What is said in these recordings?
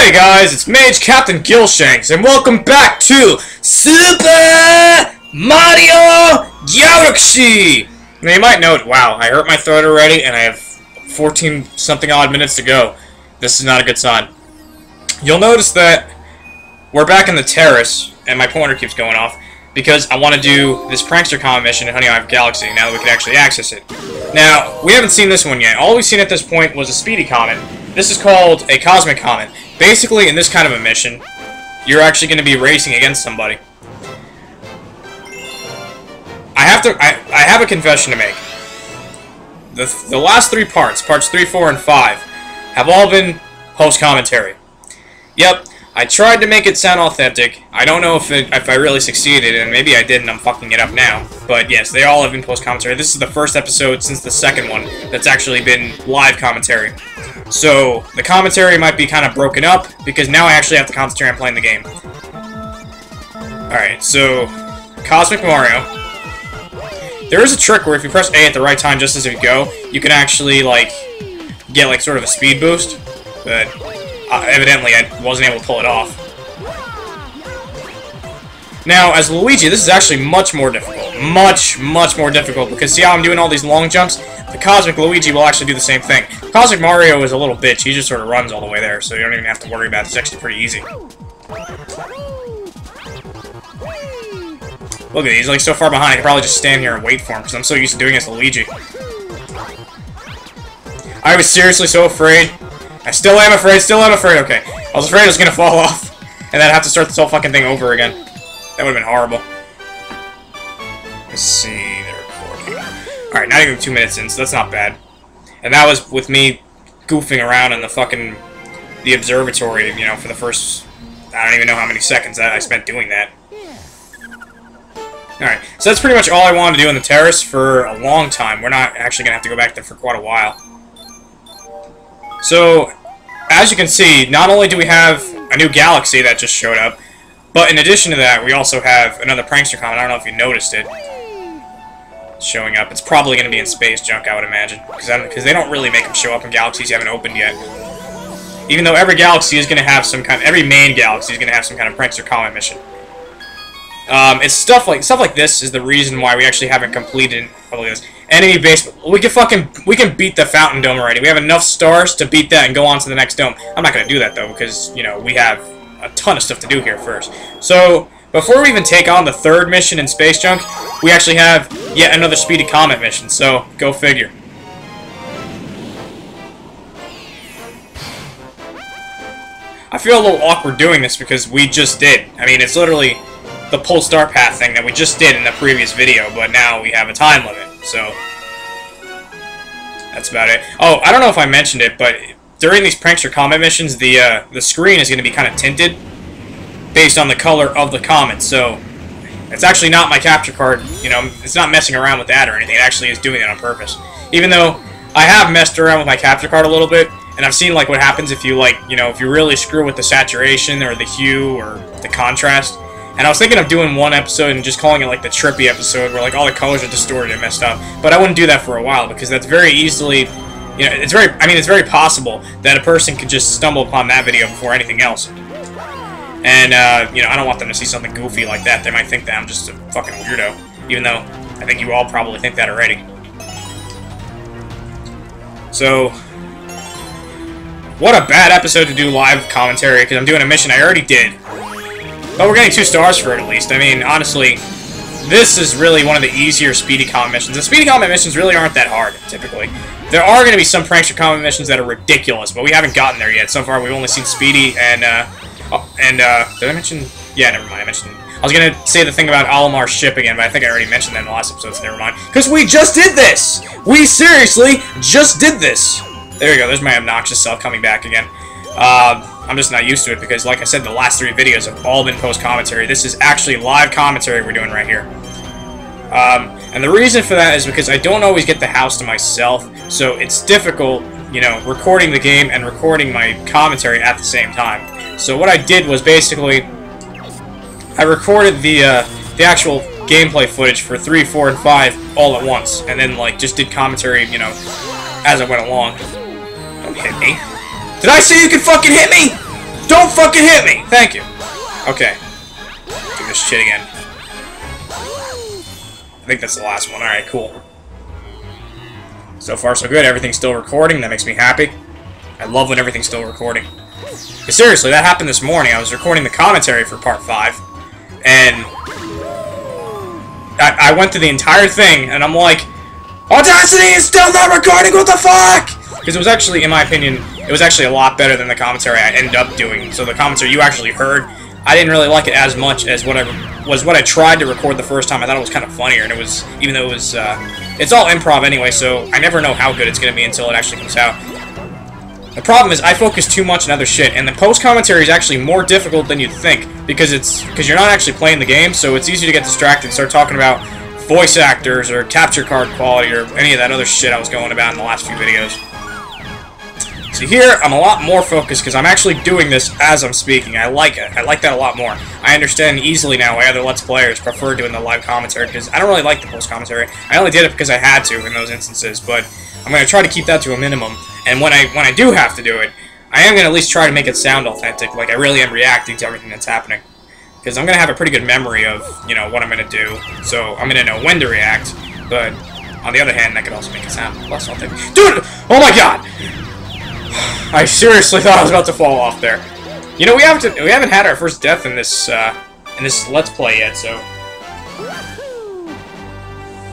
Hey guys, it's Mage Captain Gilshanks, and welcome back to Super Mario Galaxy! Now you might note, wow, I hurt my throat already, and I have 14-something odd minutes to go. This is not a good sign. You'll notice that we're back in the terrace, and my pointer keeps going off, because I want to do this Prankster Comet mission in Honeyhive Galaxy, now that we can actually access it. Now, we haven't seen this one yet. All we've seen at this point was a speedy comet. This is called a cosmic comet. Basically, in this kind of a mission, you're actually going to be racing against somebody. I have a confession to make. The last three parts 3, 4, and 5, have all been post-commentary. Yep, I tried to make it sound authentic. I don't know if I really succeeded, and maybe I did and I'm fucking it up now. But yes, they all have been post-commentary. This is the first episode since the second one that's actually been live commentary. So, the commentary might be kind of broken up, because now I actually have to concentrate on playing the game. Alright, so, Cosmic Mario. There is a trick where if you press A at the right time just as you go, you can actually, get, sort of a speed boost. But, evidently, I wasn't able to pull it off. Now, as Luigi, this is actually much more difficult. Much more difficult, because see how I'm doing all these long jumps? The Cosmic Luigi will actually do the same thing. Cosmic Mario is a little bitch. He just sort of runs all the way there, so you don't even have to worry about it. It's actually pretty easy. Look at it, he's so far behind, I could probably just stand here and wait for him, because I'm so used to doing this to Luigi. I was seriously so afraid. I still am afraid, okay. I was afraid it was gonna fall off, and then I'd have to start this whole fucking thing over again. That would've been horrible. Let's see, they're recording. Alright, not even 2 minutes in, so that's not bad. And that was with me goofing around in the observatory, you know, for the first, I don't even know how many seconds I spent doing that. Alright, so that's pretty much all I wanted to do in the terrace for a long time. We're not actually gonna have to go back there for quite a while. So, as you can see, not only do we have a new galaxy that just showed up, but in addition to that, we also have another Prankster Comet. I don't know if you noticed it. Showing up. It's probably going to be in Space Junk, I would imagine. Because they don't really make them show up in galaxies you haven't opened yet. Even though every galaxy is going to have some kind of... Every main galaxy is going to have some kind of Prankster Comet mission. It's stuff like this is the reason why we actually haven't completed... Oh, look at this. Enemy base... We can beat the Fountain Dome already. We have enough stars to beat that and go on to the next dome. I'm not going to do that, though, because, you know, we have a ton of stuff to do here first. So, before we even take on the third mission in Space Junk, we actually have yet another Speedy Comet mission, so go figure. I feel a little awkward doing this because we just did. I mean, it's literally the pull start path thing that we just did in the previous video, but now we have a time limit, so that's about it. Oh, I don't know if I mentioned it, but during these Prankster Comet missions, the screen is going to be kind of tinted based on the color of the comet, so it's actually not my capture card, you know, it's not messing around with that or anything, it actually is doing it on purpose. Even though I have messed around with my capture card a little bit, and I've seen, what happens if you, you know, if you really screw with the saturation or the hue or the contrast. And I was thinking of doing one episode and just calling it, the trippy episode, where, all the colors are distorted and messed up. But I wouldn't do that for a while, because that's very easily... You know, it's very possible that a person could just stumble upon that video before anything else. And, you know, I don't want them to see something goofy like that. They might think that I'm just a fucking weirdo. Even though, I think you all probably think that already. So, what a bad episode to do live commentary, because I'm doing a mission I already did. But we're getting 2 stars for it, at least. I mean, honestly, this is really one of the easier Speedy Comet missions. The Speedy Comet missions really aren't that hard, typically. There are going to be some Prankster Comet missions that are ridiculous, but we haven't gotten there yet. So far, we've only seen Speedy and, did I mention? Yeah, never mind, I was going to say the thing about Alamar's ship again, but I think I already mentioned that in the last episode, so never mind. Because we just did this! We seriously just did this! There we go, there's my obnoxious self coming back again. I'm just not used to it, because like I said, the last 3 videos have all been post-commentary. This is actually live commentary we're doing right here. And the reason for that is because I don't always get the house to myself, so it's difficult, you know, recording the game and recording my commentary at the same time. So what I did was basically, I recorded the actual gameplay footage for 3, 4, and 5 all at once, and then, just did commentary, you know, as I went along. Don't hit me. Did I say you could fucking hit me? Don't fucking hit me! Thank you. Okay. Do this shit again. I think that's the last one. Alright, cool. So far, so good. Everything's still recording. That makes me happy. I love when everything's still recording. But seriously, that happened this morning. I was recording the commentary for Part 5, and I went through the entire thing, and I'm like, Audacity is still not recording, what the fuck? Because it was actually, in my opinion, it was actually a lot better than the commentary I ended up doing. So the commentary you actually heard, I didn't really like it as much as what I tried to record the first time. I thought it was kind of funnier, and it was, even though it was, it's all improv anyway, so I never know how good it's going to be until it actually comes out. The problem is, I focus too much on other shit, and the post-commentary is actually more difficult than you'd think, because you're not actually playing the game, so it's easy to get distracted and start talking about voice actors, or capture card quality, or any of that other shit I was going about in the last few videos. So here, I'm a lot more focused, because I'm actually doing this as I'm speaking. I like it. I like that a lot more. I understand easily now why other Let's Players prefer doing the live commentary, because I don't really like the post-commentary. I only did it because I had to in those instances, but I'm going to try to keep that to a minimum. And when I do have to do it, I am going to at least try to make it sound authentic, like I really am reacting to everything that's happening. Because I'm going to have a pretty good memory of, you know, what I'm going to do, so I'm going to know when to react, but on the other hand, that could also make it sound less authentic. Dude! Oh my god! I seriously thought I was about to fall off there. You know, we haven't had our first death in this Let's Play yet, so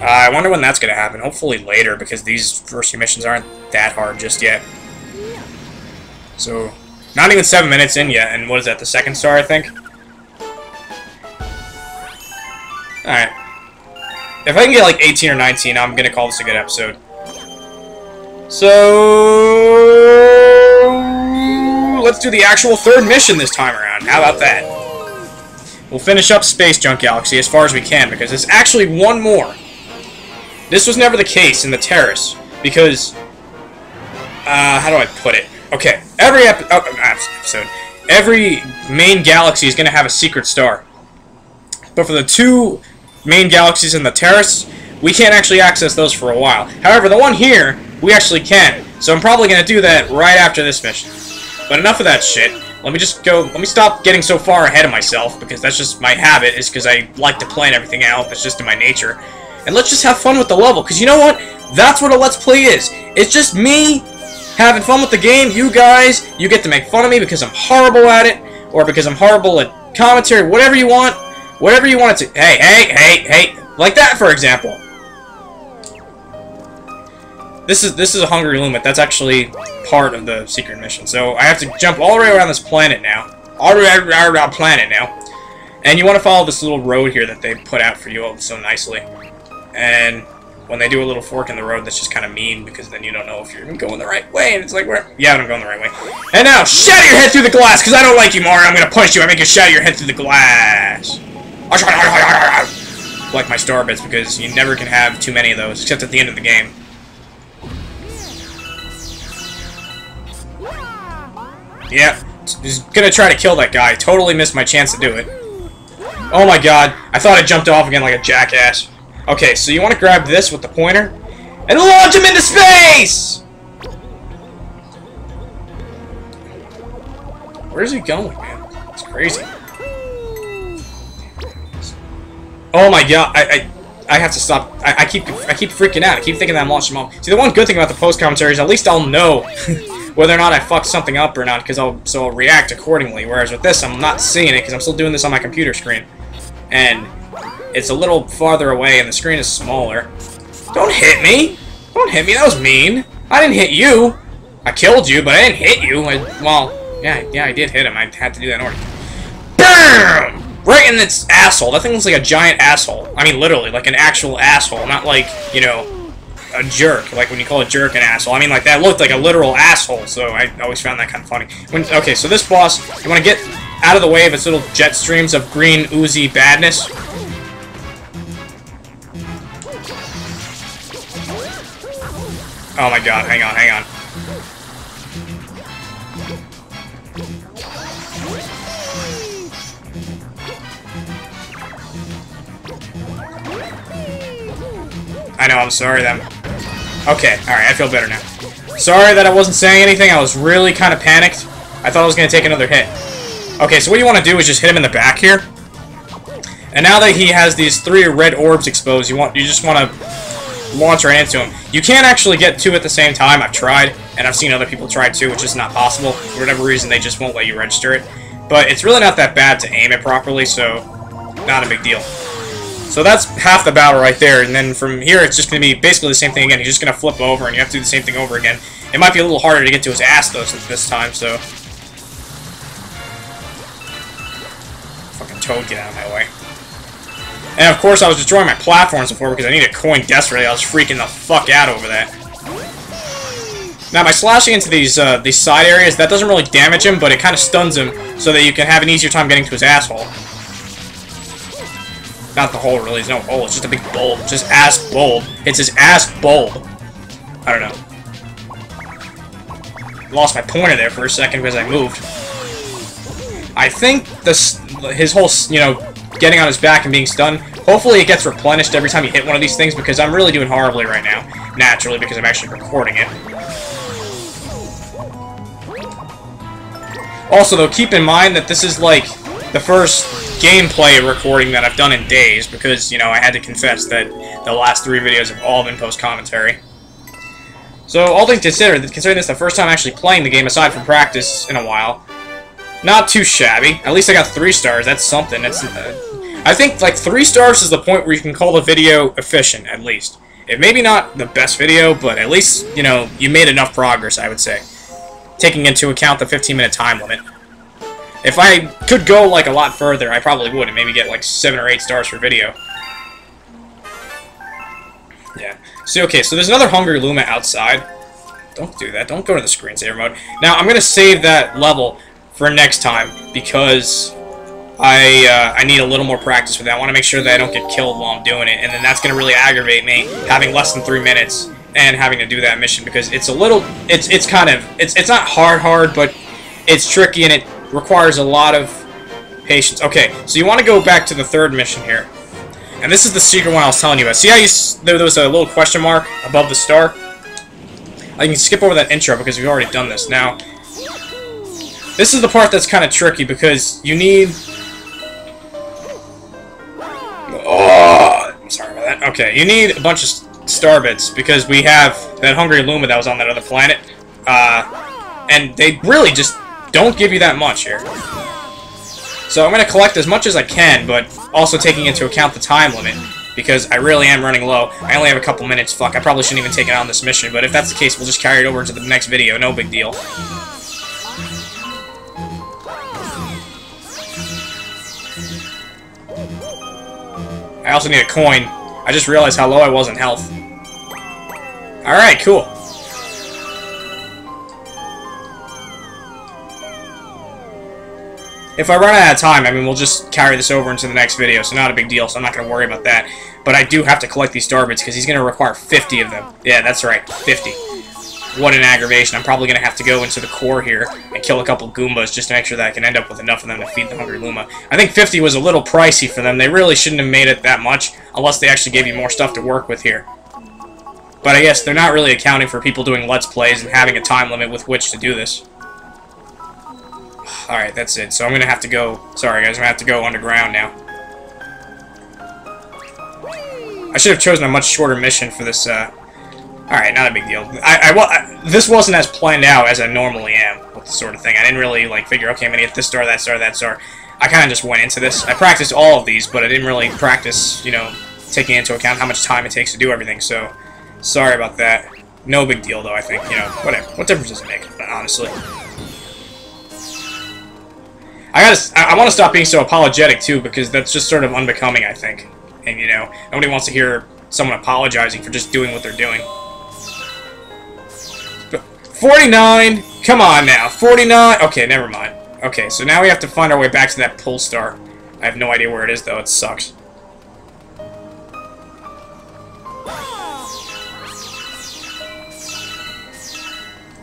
I wonder when that's going to happen. Hopefully later, because these first few missions aren't that hard just yet. So, not even 7 minutes in yet, and what is that, the second star, I think? Alright. If I can get like 18 or 19, I'm going to call this a good episode. So, let's do the actual third mission this time around. How about that? We'll finish up Space Junk Galaxy as far as we can, because there's actually one more. This was never the case in the Terrace, because, how do I put it? Okay, every main galaxy is going to have a secret star. But for the two main galaxies in the Terrace, we can't actually access those for a while. However, the one here, we actually can. So I'm probably going to do that right after this mission. But enough of that shit. Let me stop getting so far ahead of myself, because that's just my habit, is because I like to plan everything out. That's just in my nature. And let's just have fun with the level, because you know what? That's what a Let's Play is. It's just me having fun with the game. You guys, you get to make fun of me because I'm horrible at it, or because I'm horrible at commentary, whatever you want. Whatever you want it to. Hey. Like that, for example. This is a Hungry Lumet. That's actually part of the secret mission. So I have to jump all the way around this planet now. All the way around our planet now. And you want to follow this little road here that they put out for you so nicely. And when they do a little fork in the road, that's just kind of mean, because then you don't know if you're going the right way. And it's like, yeah, I'm going the right way. And now, shatter your head through the glass, because I don't like you, Mario. I'm going to punch you. I make you shatter your head through the glass. Like my star bits, because you never can have too many of those, except at the end of the game. Yeah, just gonna try to kill that guy. Totally missed my chance to do it. Oh my god, I thought I jumped off again like a jackass. Okay, so you want to grab this with the pointer and launch him into space! Where's he going, man? It's crazy. Oh my god, I have to stop. I keep freaking out. I keep thinking that I'm launching him off. See, the one good thing about the post-commentary is at least I'll know whether or not I fucked something up or not, because I'll react accordingly. Whereas with this, I'm not seeing it, because I'm still doing this on my computer screen. And it's a little farther away, and the screen is smaller. Don't hit me! Don't hit me, that was mean! I didn't hit you! I killed you, but I didn't hit you! Well, yeah, I did hit him. I had to do that in order. BAM! Right in its asshole. That thing looks like a giant asshole. I mean, literally, like an actual asshole. Not like, you know, a jerk. Like when you call a jerk an asshole. I mean, like that looked like a literal asshole, so I always found that kind of funny. Okay, so this boss, you want to get out of the way of its little jet streams of green, oozy badness. Oh my god, hang on. I know, I'm sorry then. Okay, alright, I feel better now. Sorry that I wasn't saying anything, I was really kind of panicked. I thought I was going to take another hit. Okay, so what you want to do is just hit him in the back here. And now that he has these 3 red orbs exposed, you just want to launch right into him. You can't actually get 2 at the same time. I've tried, and I've seen other people try too, which is not possible. For whatever reason, they just won't let you register it. But it's really not that bad to aim it properly, so not a big deal. So that's half the battle right there, and then from here it's just going to be basically the same thing again. He's just going to flip over, and you have to do the same thing over again. It might be a little harder to get to his ass, though, since this time, so... Fucking Toad, get out of my way. And of course I was destroying my platforms before because I need a coin desperately. I was freaking the fuck out over that. Now by slashing into these side areas, that doesn't really damage him, but it kind of stuns him so that you can have an easier time getting to his asshole. Not the hole, really. There's no hole. It's just a big bulb. It's just ass bulb. It's his ass bulb. I don't know. Lost my pointer there for a second because I moved. I think his whole, you know, getting on his back and being stunned, hopefully it gets replenished every time you hit one of these things, because I'm really doing horribly right now. Naturally, because I'm actually recording it. Also, though, keep in mind that this is, like, the first gameplay recording that I've done in days, because, you know, I had to confess that the last 3 videos have all been post-commentary. So, all things considered, considering this is the first time actually playing the game, aside from practice in a while, not too shabby. At least I got 3 stars. That's something. That's I think, like, 3 stars is the point where you can call the video efficient, at least. It maybe not the best video, but at least, you know, you made enough progress, I would say. Taking into account the 15-minute time limit. If I could go, like, a lot further, I probably would, and maybe get, like, 7 or 8 stars for video. Yeah. See, okay, so there's another Hungry Luma outside. Don't do that. Don't go to the screensaver mode. Now, I'm going to save that level for next time, because I need a little more practice with that. I want to make sure that I don't get killed while I'm doing it, and then that's going to really aggravate me, having less than 3 minutes and having to do that mission, because it's a little, it's kind of, it's not hard, but it's tricky, and it requires a lot of patience. Okay, so you want to go back to the 3rd mission here, and this is the secret one I was telling you about. See how there was a little question mark above the star? I can skip over that intro because we've already done this. Now, this is the part that's kind of tricky, because you need... Oh, I'm sorry about that. Okay, you need a bunch of star bits, because we have that Hungry Luma that was on that other planet. And they really just don't give you that much here. So I'm going to collect as much as I can, but also taking into account the time limit, because I really am running low. I only have a couple minutes. Fuck, I probably shouldn't even take it on this mission, but if that's the case, we'll just carry it over to the next video. No big deal. I also need a coin. I just realized how low I was in health. Alright, cool. If I run out of time, I mean, we'll just carry this over into the next video, so not a big deal, so I'm not going to worry about that. But I do have to collect these star bits, because he's going to require 50 of them. Yeah, that's right, 50. What an aggravation. I'm probably going to have to go into the core here and kill a couple Goombas just to make sure that I can end up with enough of them to feed the Hungry Luma. I think 50 was a little pricey for them. They really shouldn't have made it that much, unless they actually gave you more stuff to work with here. But I guess they're not really accounting for people doing Let's Plays and having a time limit with which to do this. Alright, that's it. So I'm going to have to go... Sorry, guys. I'm going to have to go underground now. I should have chosen a much shorter mission for this, Alright, not a big deal. This wasn't as planned out as I normally am with this sort of thing. I didn't really, like, figure, okay, I'm going to get this star, that star, that star. I kind of just went into this. I practiced all of these, but I didn't really practice, you know, taking into account how much time it takes to do everything, so... Sorry about that. No big deal, though, I think. You know, whatever. What difference does it make, honestly? I want to stop being so apologetic, too, because that's just sort of unbecoming, I think. And, you know, nobody wants to hear someone apologizing for just doing what they're doing. But 49! Come on, now. 49! Okay, never mind. Okay, so now we have to find our way back to that pull star. I have no idea where it is, though. It sucks.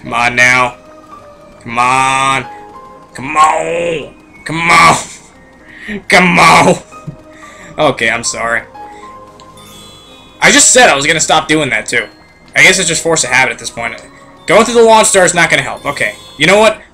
Come on, now. Come on. Come on! Come on! Come on! Okay, I'm sorry. I just said I was going to stop doing that, too. I guess it's just force of habit at this point. Going through the launch star is not going to help. Okay, you know what?